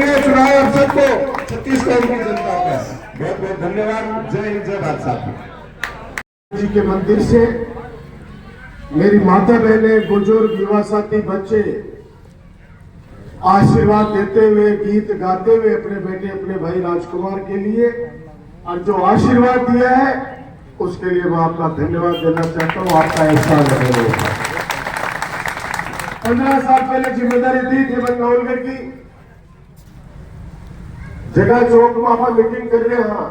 चुनाव अवसर को छत्तीसगढ़ की जनता का बहुत बहुत धन्यवाद। जय हिंद, जय भारत साहब जी के मंदिर से मेरी माता बहने, बुजुर्ग, युवा साथी, बच्चे आशीर्वाद देते हुए, गीत गाते हुए अपने बेटे, अपने भाई राजकुमार के लिए, और जो आशीर्वाद दिया है उसके लिए मैं आपका धन्यवाद देना चाहता हूं। आपका एहसान है। 15 साल पहले जिम्मेदारी दी थी नवलगढ़ की जगह चौक में आप मीटिंग कर रहे हैं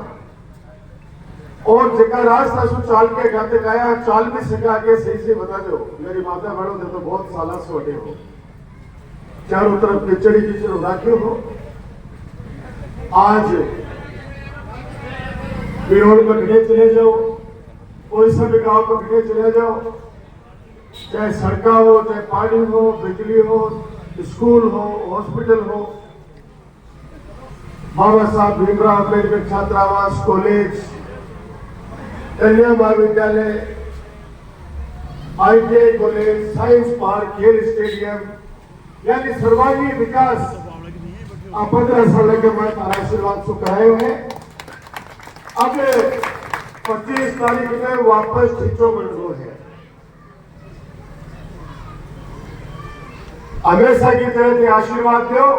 और जगह रास्ता सु चाल के गाते गाया चाल भी सिखा के सही से बता दो। मेरी माता बड़ो थे तो बहुत साल से वटे हो, चारों तरफ खिचड़ी खिचड़ी राखे हो। आज बिरोड़ में घड़े चले जाओ, कोई सा भी गांव में घड़े चले जाओ, चाहे सड़का हो, चाहे पानी हो, बिजली हो, स्कूल हो, हॉस्पिटल हो, बाबा साहब भीमराव अम्बेडकर छात्रावास, कॉलेज, कन्या महाविद्यालय, ITI कॉलेज, साइंस पार्क, खेल स्टेडियम, यानी सर्वांगीण विकास आप 15 साल के बाद आशीर्वाद से कराए हुए। अब 25 तारीख में वापस खींचो बंदो है। हमेशा की तरह के आशीर्वाद दो।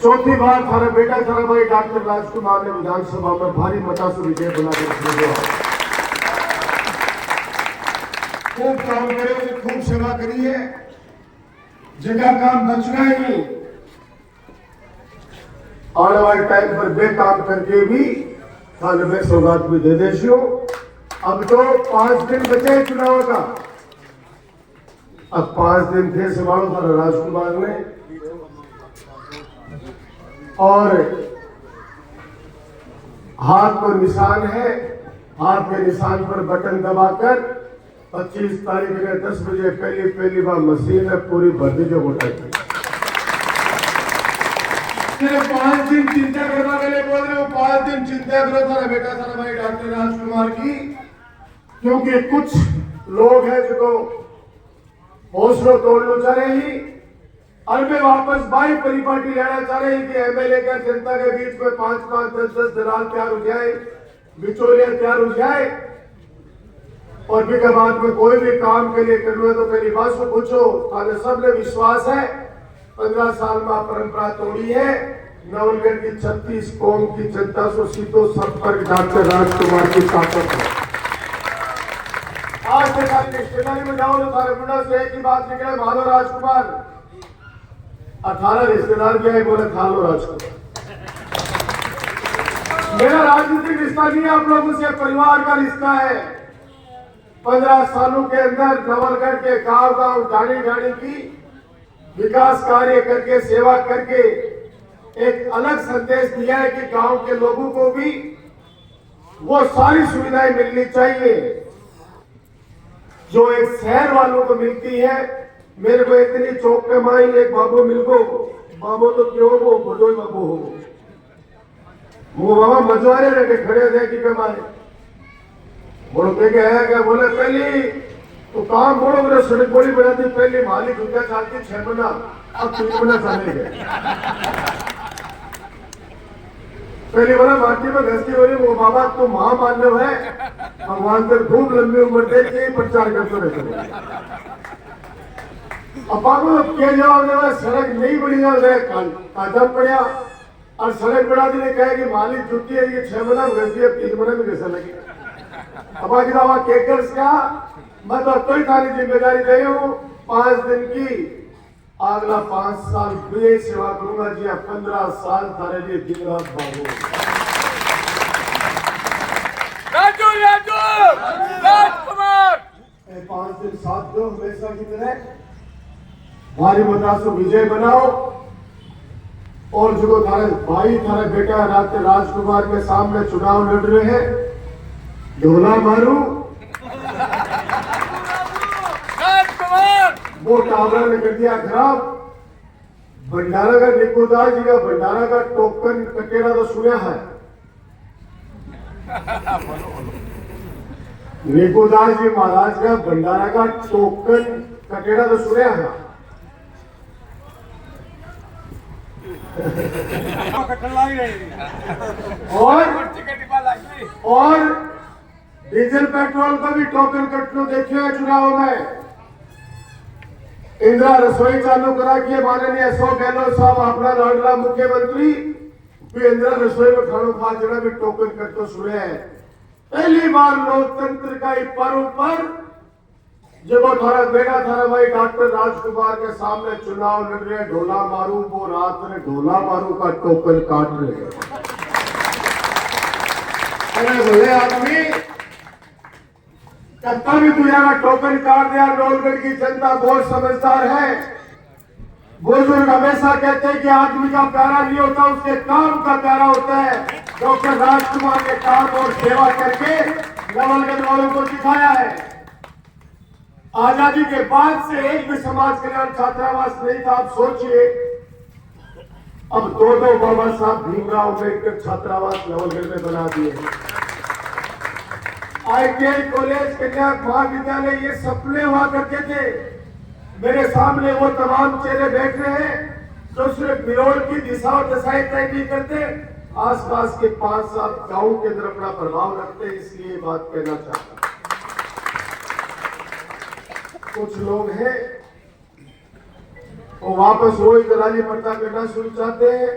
चौथी बार थारा बेटा, थारा भाई डॉक्टर राजकुमार ने विधानसभा में भारी मता से विजय बनाकर खूब काम करे, खूब सेवा करी है। जगह काम बचना ही नहीं, आने वाले टाइम पर बेकाम करके भी थाने में सौगात भी दे देशियो। अब तो 5 दिन बचे चुनाव का, अब 5 दिन थे संभालो थारा राजकुमार ने, और हाथ पर निशान है, हाथ के निशान पर बटन दबाकर 25 तारीख में 10 बजे पहली बार मशीन है पूरी भर्ती जो वोटा की। सिर्फ 5 दिन चिंता करने के लिए बोल रहे हो, 5 दिन चिंता करो थारा बेटा, थारा भाई डॉक्टर राजकुमार की, क्योंकि कुछ लोग हैं जो हौसलों तोड़ना चाह रहे ही, और मैं वापस बाई परिपाटी लेना चाह रहे हैं कि MLA का जनता के बीच में 5-5, 10-10 दलाल तैयार हो जाए, बिचौलिया तैयार हो जाए, और भी बाद में कोई भी काम के लिए करना है तो मेरी बात को पूछो। थाने सबने विश्वास है 15 साल में परंपरा तोड़ी है। नवलगढ़ की 36 कौम की जनता से सीधो संपर्क डॉक्टर राजकुमार की ताकत है। आज से खाली रिश्तेदारी में जाओ तो सारे मुंडा से एक ही बात निकले, मानो राजकुमार। 18 रिश्तेदार क्या है, बोले खा लो राजकुमार। मेरा राजनीतिक रिश्ता नहीं है आप लोगों से, परिवार का रिश्ता है। 15 सालों के अंदर नवलगढ़ के गांव ढाणी की विकास कार्य करके, सेवा करके एक अलग संदेश दिया है कि गांव के लोगों को भी वो सारी सुविधाएं मिलनी चाहिए जो एक शहर वालों को मिलती है। मेरे को इतनी चौक के माई एक बाबू मिल गो, बाबू तो क्यों वो बडोई बाबू हो, वो बाबा मजवारे रखे खड़े थे कि कमाए बोलते क्या बोले पहली तो काम बोलो, मेरे सड़क बोली बनाती पहले मालिक रुपया चाहती 6 महीना, अब 3 महीना चलेंगे। पहली बार माटी में घसती बोली वो बाबा तुम महामान्य है, भगवान तक खूब लंबी उम्र दे के प्रचार करते रहते। अब बाबू क्या जवाब देगा, सड़क नहीं बड़ी कदम पड़ा और सड़क बढ़ा दी, कहे कि मालिक जुटी है ये 6 महीना घस दिया, 3 महीने में घसा लगी। अब बाबा केकर्स का मैं तो अब तो ही थारी जिम्मेदारी दे हूं 5 दिन की, अगला 5 साल भी सेवा करूंगा जी। अब 15 साल थारे लिए दिन रात बाबू राजकुमार 5 दिन साथ दो, हमेशा की तरह भारी मता से विजय बनाओ, और जो थारे भाई थारे बेटा राजकुमार के सामने चुनाव लड़ रहे हैं, ढोला मारू वो टावरा ने कर दिया खराब। भंडारा का निकोदास जी का भंडारा का टोकन कटेरा तो सुना है, निकोदास जी महाराज का भंडारा का टोकन कटेरा तो सुना है। और डीजल पेट्रोल का भी टोकन कटनो देखे है चुनाव में। इंदिरा रसोई चालू करा के माननीय अशोक गहलोत साहब अपना लाडला मुख्यमंत्री भी इंदिरा रसोई में खानो खा जरा भी टोकन कटनो सुने हैं। पहली बार लोकतंत्र का एक पर्व पर जब थारा बेटा थारा भाई डॉक्टर राजकुमार के सामने चुनाव लड़ रहे ढोला मारू वो रात में ढोला मारू का टोकन काट रहे। अरे भले आदमी कत्ता भी दुनिया का टोकन काट दिया। नौलगढ़ की जनता बहुत समझदार है। बुजुर्ग हमेशा कहते हैं कि आदमी का प्यारा नहीं होता उसके काम का प्यारा होता है। डॉक्टर राजकुमार के काम और सेवा करके नवलगढ़ वालों को दिखाया है। आजादी के बाद से एक भी समाज कल्याण छात्रावास नहीं था। आप सोचिए अब दो बाबा साहब भीमराव अम्बेडकर छात्रावास नवलगढ़ में बना दिए। ITI कॉलेज कन्या महाविद्यालय ये सपने हुआ करते थे। मेरे सामने वो तमाम चेहरे बैठ रहे हैं जो सिर्फ बिरोल की दिशा और दशाएं तय नहीं करते, आसपास के 5-7 गांवों के अंदर अपना प्रभाव रखते हैं। इसलिए बात कहना चाहता हूं। कुछ लोग हैं वो वापस वही दलाली पर्दा करना शुरू चाहते हैं।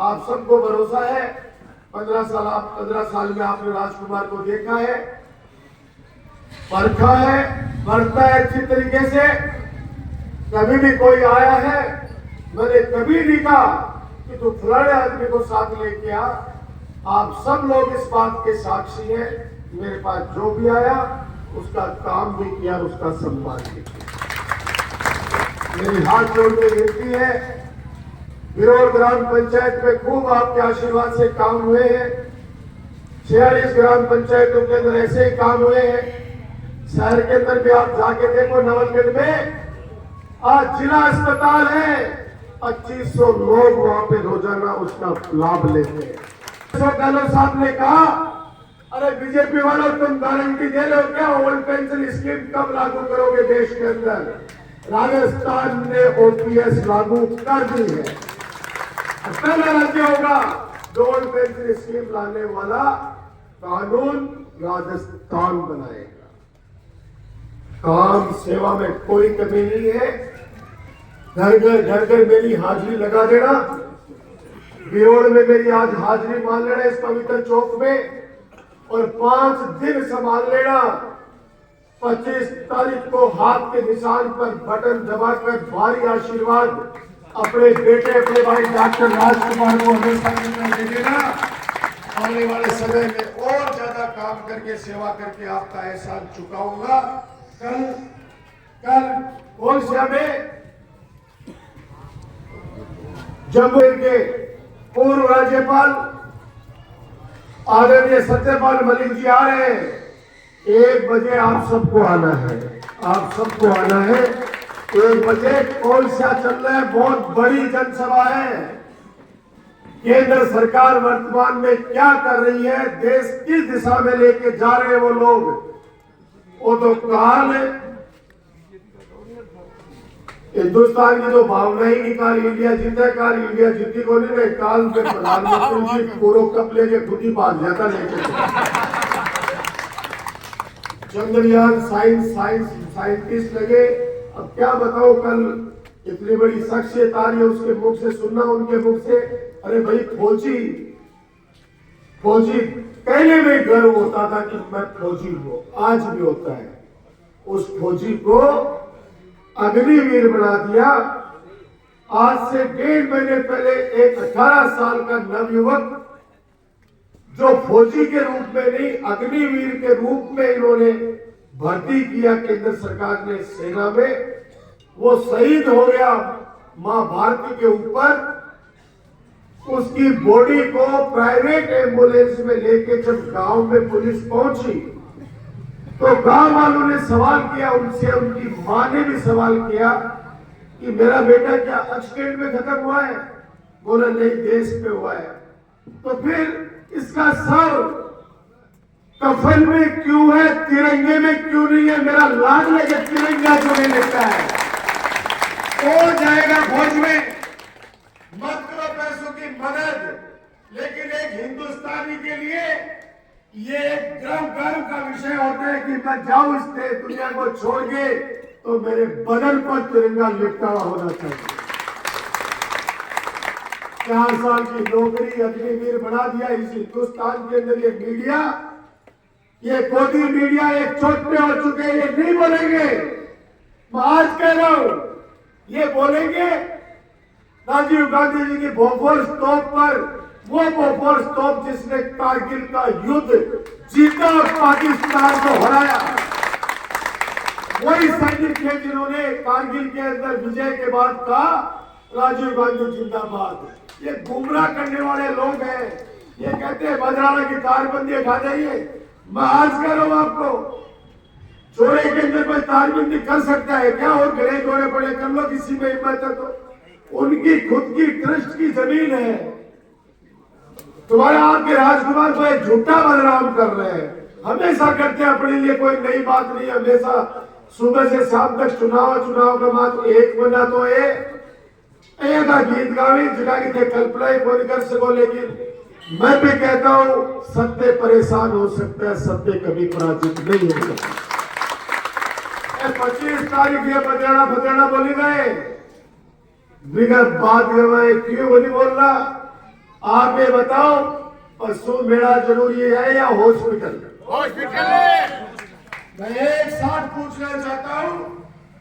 आप सबको भरोसा है 15 साल में आपने राजकुमार को देखा है, परखा है, बढ़ता है अच्छी तरीके से। कभी भी कोई आया है मैंने कभी नहीं कहा कि तू फलाने आदमी को साथ लेके आ। आप सब लोग इस बात के साक्षी हैं। मेरे पास जो भी आया उसका काम भी किया, उसका सम्मान भी किया। मेरी हाथ जोड़ के विनती है, बिरोल ग्राम पंचायत में खूब आपके आशीर्वाद से काम हुए हैं। 46 ग्राम पंचायतों के अंदर ऐसे ही काम हुए हैं। शहर के अंदर भी आप जाके देखो, नवलगढ़ में आज जिला अस्पताल है, 2500 लोग वहां पे रोजाना उसका लाभ लेते हैं। अशोक गहलोत साहब ने कहा, अरे बीजेपी वालों तुम गारंटी दे रहे हो क्या, ओल्ड पेंशन स्कीम कब लागू करोगे देश के अंदर? राजस्थान ने OPS लागू कर दी है। पहला राज्य होगा जो ओल्ड पेंशन स्कीम लाने वाला कानून राजस्थान बनाएगा। काम सेवा में कोई कमी नहीं है। घर घर मेरी हाजिरी लगा देना। बिरोल में मेरी आज हाजिरी मान लेना इस पवित्र चौक में, और 5 दिन संभाल लेना। 25 तारीख को हाथ के निशान पर बटन दबाकर भारी आशीर्वाद अपने बेटे अपने भाई डॉक्टर राजकुमार को हमेशा दे देना। आने वाले समय में और ज्यादा काम करके सेवा करके आपका एहसान चुकाऊंगा। कल ओडिशा में जम्मू के पूर्व राज्यपाल आदरणीय सत्यपाल मलिक जी आ रहे हैं। 1 बजे आप सबको आना है, आप सबको आना है। 1 बजे ओडिशा चल रहा है, बहुत बड़ी जनसभा है। केंद्र सरकार वर्तमान में क्या कर रही है, देश किस दिशा में लेके जा रहे हैं वो लोग, वो तो काल हिंदुस्तान की जो भावना ही निकाली, इंडिया जीता काल, इंडिया जीती को नहीं, काल में प्रधानमंत्री जी पूरा कप लेके खुद ही बात जाता लेके। चंद्रयान साइंटिस्ट लगे। अब क्या बताओ, कल इतनी बड़ी शख्सियत आ रही है, उसके मुख से सुनना, उनके मुख से, अरे भाई फौजी पहले में गर्व होता था कि मैं फौजी हूं, आज भी होता है। उस फौजी को अग्निवीर बना दिया। आज से 1.5 महीने पहले एक 18 साल का नवयुवक जो फौजी के रूप में नहीं अग्निवीर के रूप में इन्होंने भर्ती किया केंद्र सरकार ने सेना में, वो शहीद हो गया मां भारती के ऊपर। उसकी बॉडी को प्राइवेट एम्बुलेंस में लेके जब गांव में पुलिस पहुंची तो गांव वालों ने सवाल किया उनसे, उनकी मां ने भी सवाल किया कि मेरा बेटा क्या एक्सीडेंट में खत्म हुआ है? बोला नहीं, देश पे हुआ है। तो फिर इसका सर कफन में क्यों है, तिरंगे में क्यों नहीं है? मेरा लाड लेके तिरंगा क्यों नहीं लेता है? और जाएगा फौज में। मत करो पैसों की मदद, लेकिन एक हिंदुस्तानी के लिए ये एक गर्व का विषय होता है कि मैं जाऊं इस दुनिया को छोड़ के तो मेरे बदन पर तिरंगा लिपटा हुआ होना चाहिए। 4 साल की नौकरी अग्निवीर बना दिया इस हिंदुस्तान के अंदर। ये मीडिया, ये गोदी मीडिया एक छोटे हो चुके, ये नहीं बोलेंगे। मैं आज कह रहा हूं, ये बोलेंगे राजीव गांधी जी की बोफोर्स तोप पर, वो बोफोर्स तोप जिसने कारगिल का युद्ध जीता और पाकिस्तान को हराया, वही सैनिक थे जिन्होंने कारगिल के अंदर विजय के बाद कहा राजीव गांधी जिंदाबाद। ये गुमराह करने वाले लोग हैं। ये कहते हैं बजराना की तारबंदी हटा जाइए। मैं आज कह रहा हूं आपको, जोड़े के अंदर कोई तारबंदी कर सकता है क्या? और गले जोड़े पड़े कर लो, किसी में हिम्मत है तो। उनकी खुद की ट्रस्ट की जमीन है। तुम्हारे आपके राजकुमार को एक झूठा बदनाम कर रहे हैं, हमेशा करते हैं अपने लिए, कोई नई बात नहीं। हमेशा सुबह से शाम तक चुनाव का मात्र एक बना तो एक गीत गावी जगह की थे कल्पना ही कोई कर सको। लेकिन मैं भी कहता हूं, सत्य परेशान हो सकता है, सत्य कभी पराजित नहीं हो सकता। 25 तारीख ये बजाना बोली गए, विगत बात क्यों बोली बोल रहा? आप ये बताओ, पशु मेला जरूरी है या हॉस्पिटल? मैं एक साथ पूछना चाहता हूं,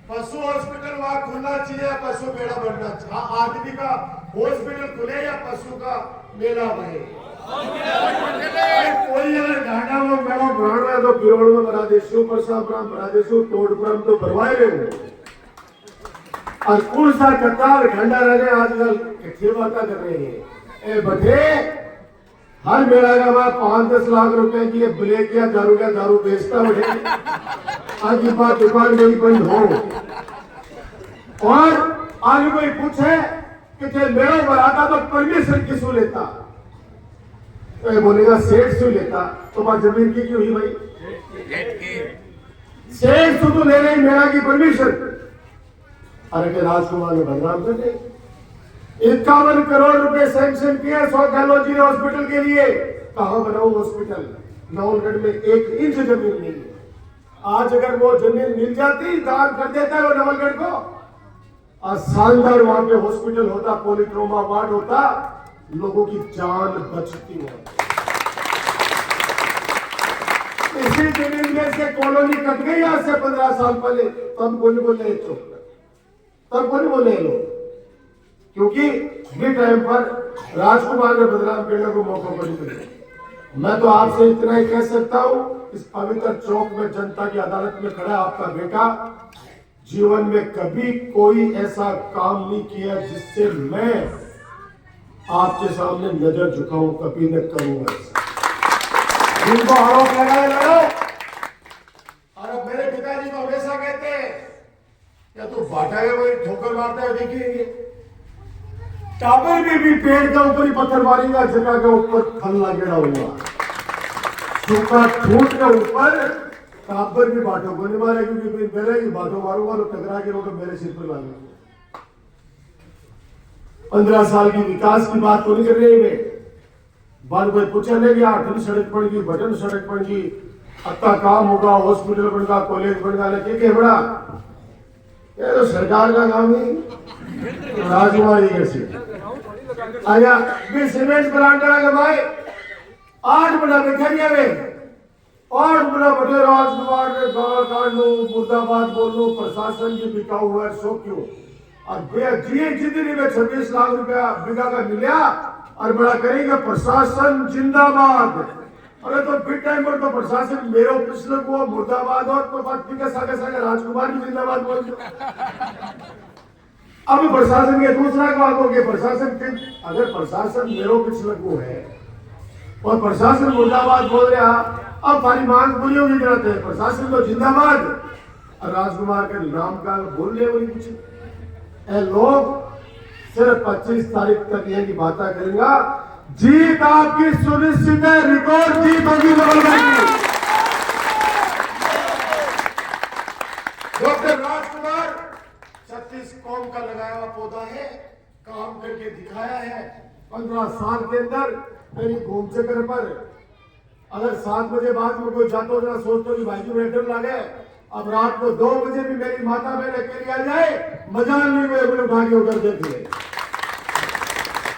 पशु हॉस्पिटल वहां खुलना चाहिए या पशु मेला बनना चाहिए? आदमी का हॉस्पिटल खुले या पशु का मेला बने? कोई अगर घाटा वो मेला बनाना है तो बिरोड़ में बना दे, शिवप्रसाद बना दे, तोड़पुरम तो बनवाए रहे। और कौन सा कतार घंटा रह गए आजकल बात कर रहे हैं। ए बटे, हर मेला का बाद 5-10 लाख रुपए की ब्लैक या दारू बेचता बटे। आज की बात दुकान नहीं बंद हो। और आगे कोई पूछे कि मेरा बनाता तो परमिशन किसको लेता? तो बोलेगा सेठ से लेता। तो बात जमीन की क्यों हुई भाई? सेठ से तो ले रही मेरा की परमिशन। अरे के राजकुमार ने बदनाम कर दिया। 51 करोड़ रुपए सैंक्शन किया सौखैलोजी हॉस्पिटल के लिए। कहां बनाऊं हॉस्पिटल? नवलगढ़ में 1 इंच जमीन नहीं है। आज अगर वो जमीन मिल जाती, दान कर देता है वो नवलगढ़ को, और शानदार वहां पे हॉस्पिटल होता, पॉलीट्रोमा वार्ड होता, लोगों की जान बचती है। इसी जमीन में से कॉलोनी कट गई आज से 15 साल पहले। तब बोले चुप, तब बोले लोग, क्योंकि ये टाइम पर राजकुमार ने बदनाम करने को मौका पर मिला। मैं तो आपसे इतना ही कह सकता हूं, इस पवित्र चौक में जनता की अदालत में खड़ा आपका बेटा जीवन में कभी कोई ऐसा काम नहीं किया जिससे मैं आपके सामने नजर झुकाऊं, कभी न करूंगा। जिनको आरोप लगाए लगाओ। और मेरे पिताजी तो हमेशा कहते हैं, या तो बाटा है वही ठोकर मारता है, देखिए टावर में भी पेड़ के ऊपर ही पत्थर मारेगा, जगह के ऊपर फल्ला गिरा हुआ, सूखा ठूट के ऊपर टावर भी बाटों को नहीं मारे, क्योंकि मेरे ही बाटों मारूंगा तो टकरा के रोड मेरे सिर पर लाएंगे। 15 साल की विकास की बात तो नहीं कर रही मैं। बाद कोई पूछा नहीं गया, अटल सड़क बन गई, बटन सड़क बन गई, अच्छा काम होगा, हॉस्पिटल बनेगा, कॉलेज बनेगा, लेकिन बड़ा ये तो सरकार का काम नहीं, राजकुमारी कैसे आया भी सीमेंट प्लांट करा भाई 8 बना बिखरिया में 8 बना बटे राजकुमार ने गाल काटू, मुर्दाबाद बोलू, प्रशासन की बिकाऊ हुआ सो क्यों? और जिंदगी में 26 लाख रुपया बिका का मिला और बड़ा करेंगे प्रशासन जिंदाबाद। अरे तो फिर टाइम पर तो प्रशासन मेरे पिछले को मुर्दाबाद और तो बात के सागे सागे राजकुमार भी जिंदाबाद बोल दो। अब प्रशासन के दूसरा बात हो गया, प्रशासन के अगर प्रशासन मेरो पिछले को है और प्रशासन मुर्दाबाद बोल रहा, अब हमारी मांग पूरी होगी जरूरत है, प्रशासन तो जिंदाबाद और राजकुमार के नाम का बोल रहे वही कुछ लोग सिर्फ 25 तारीख तक ये की बातें करेंगे। जीत आपकी सुनिश्चित है, रिकॉर्ड जीत होगी नवलगढ़ की। डॉक्टर राजकुमार 36 कौम का लगाया हुआ पौधा है, काम करके दिखाया है। 15 साल के अंदर मेरी घूम चक्कर पर अगर 7 बजे बाद में कोई जाता हो सोचते कि भाई जी वेटर लगे, अब रात को 2 बजे भी मेरी माता बहन अकेली आ जाए, मजाल नहीं हुए उठा के उधर देख ले।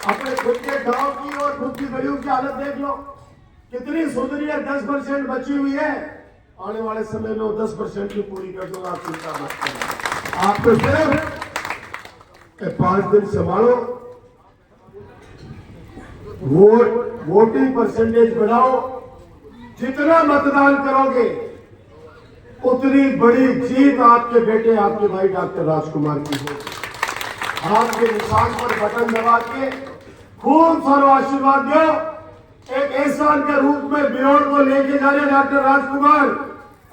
अपने खुद के गांव की और खुद की गलियों की हालत देख लो, कितनी सुधरी है। 10% बची हुई है, आने वाले समय में वो 10% भी पूरी कर दूंगा, आप चिंता मत करो। आप तो सिर्फ 5 दिन संभालो, वोटिंग परसेंटेज बढ़ाओ। जितना मतदान करोगे उतनी बड़ी जीत आपके बेटे, आपके भाई डॉक्टर राजकुमार की होगी। आपके निशान पर बटन दबा के खूब सारा आशीर्वाद दो। एक एहसान के रूप में बिरोड़ को लेके जा रहे डॉक्टर राजकुमार,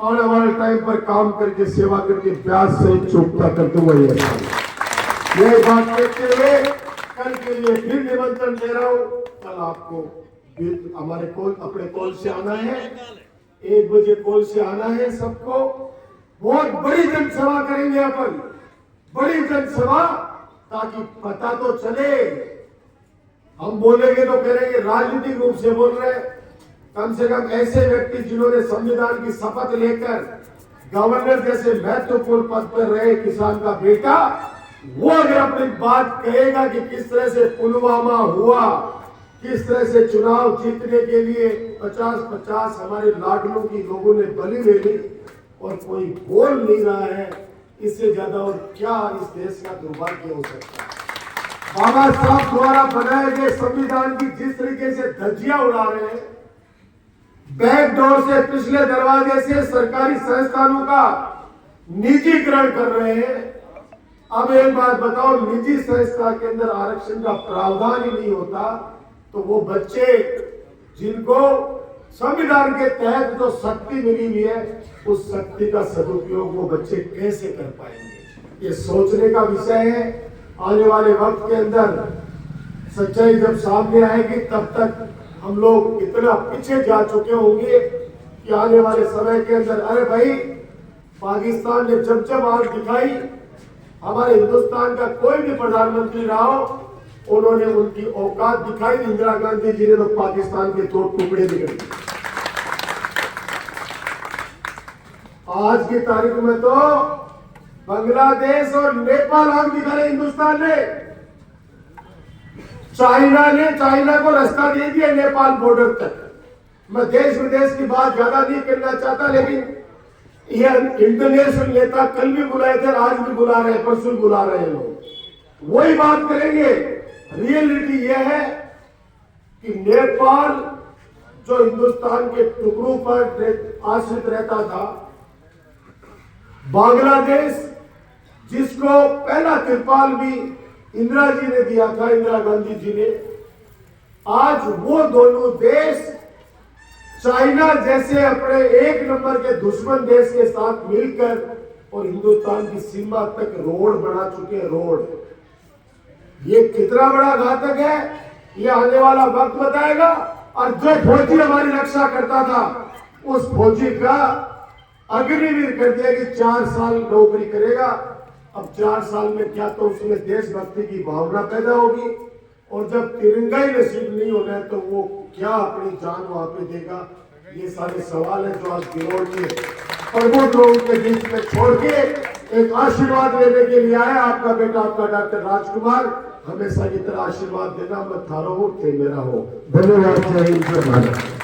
आने वाले टाइम पर काम करके सेवा करके ब्याज सहित चुकता कर दूंगा। ये बात कहते हुए कल के लिए फिर निमंत्रण दे रहा हूं। कल आपको हमारे अपने कॉल से आना है, 1 बजे कॉल से आना है सबको। बहुत बड़ी जनसभा करेंगे अपन, बड़ी जनसभा, ताकि पता तो चले। हम बोलेंगे तो कहेंगे राजनीतिक रूप से बोल रहे, कम से कम ऐसे व्यक्ति जिन्होंने संविधान की शपथ लेकर गवर्नर जैसे महत्वपूर्ण पद पर रहे, किसान का बेटा, वो अगर अपनी बात कहेगा कि किस तरह से पुलवामा हुआ, किस तरह से चुनाव जीतने के लिए 50-50 हमारे लाडलों की लोगों ने बलि ले ली और कोई बोल नहीं रहा है, इससे ज्यादा और क्या इस देश का दुर्भाग्य हो सकता है। बाबा साहब द्वारा बनाए गए संविधान की जिस तरीके से धज्जियां उड़ा रहे हैं, बैकडोर से, पिछले दरवाजे से सरकारी संस्थानों का निजीकरण कर रहे हैं। अब एक बात बताओ, निजी संस्था के अंदर आरक्षण का प्रावधान ही नहीं होता तो वो बच्चे जिनको संविधान के तहत जो शक्ति मिली हुई है, उस शक्ति का सदुपयोग वो बच्चे कैसे कर पाएंगे? ये सोचने का विषय है। आने वाले वक्त के अंदर सच्चाई जब सामने आएगी, तब तक हम लोग इतना पीछे जा चुके होंगे कि आने वाले समय के अंदर, अरे भाई पाकिस्तान ने जब जब आग दिखाई, हमारे हिंदुस्तान का कोई भी प्रधानमंत्री रहा हो, उन्होंने उनकी औकात दिखाई। इंदिरा गांधी जी ने तो पाकिस्तान के 2 टुकड़े बिगड़े। आज की तारीख में तो बांग्लादेश और नेपाल आग दिखा रहे हिंदुस्तान ने। चाइना को रास्ता दे दिया नेपाल बॉर्डर तक। मैं देश विदेश की बात ज्यादा नहीं करना चाहता, लेकिन यह इंटरनेशनल नेता कल भी बुलाए थे, आज भी बुला रहे हैं, परसों बुला रहे हैं लोग। वही बात करेंगे। रियलिटी यह है कि नेपाल जो हिंदुस्तान के टुकड़ों पर आश्रित रहता था, बांग्लादेश जिसको पहला तिरपाल भी इंदिरा जी ने दिया था, इंदिरा गांधी जी ने, आज वो दोनों देश चाइना जैसे अपने 1 नंबर के दुश्मन देश के साथ मिलकर और हिंदुस्तान की सीमा तक रोड बना चुके हैं। रोड, ये कितना बड़ा घातक है, ये आने वाला वक्त बताएगा। और जो फौजी हमारी रक्षा करता था, उस फौजी का अग्निवीर कर दिया कि 4 साल नौकरी करेगा। अब 4 साल में क्या तो उसमें देशभक्ति की भावना पैदा होगी, और जब तिरंगा ही नसीब नहीं होना है तो वो क्या अपनी जान वहां पे देगा? ये सारे सवाल है जो आज बिरोड़ के प्रमुख लोगों के बीच में छोड़ के एक आशीर्वाद लेने के लिए आया। आपका बेटा, आपका डॉक्टर राजकुमार, हमेशा की तरह आशीर्वाद देना, मत थारो हो थे मेरा हो। धन्यवाद। जय हिंद, जय भारत।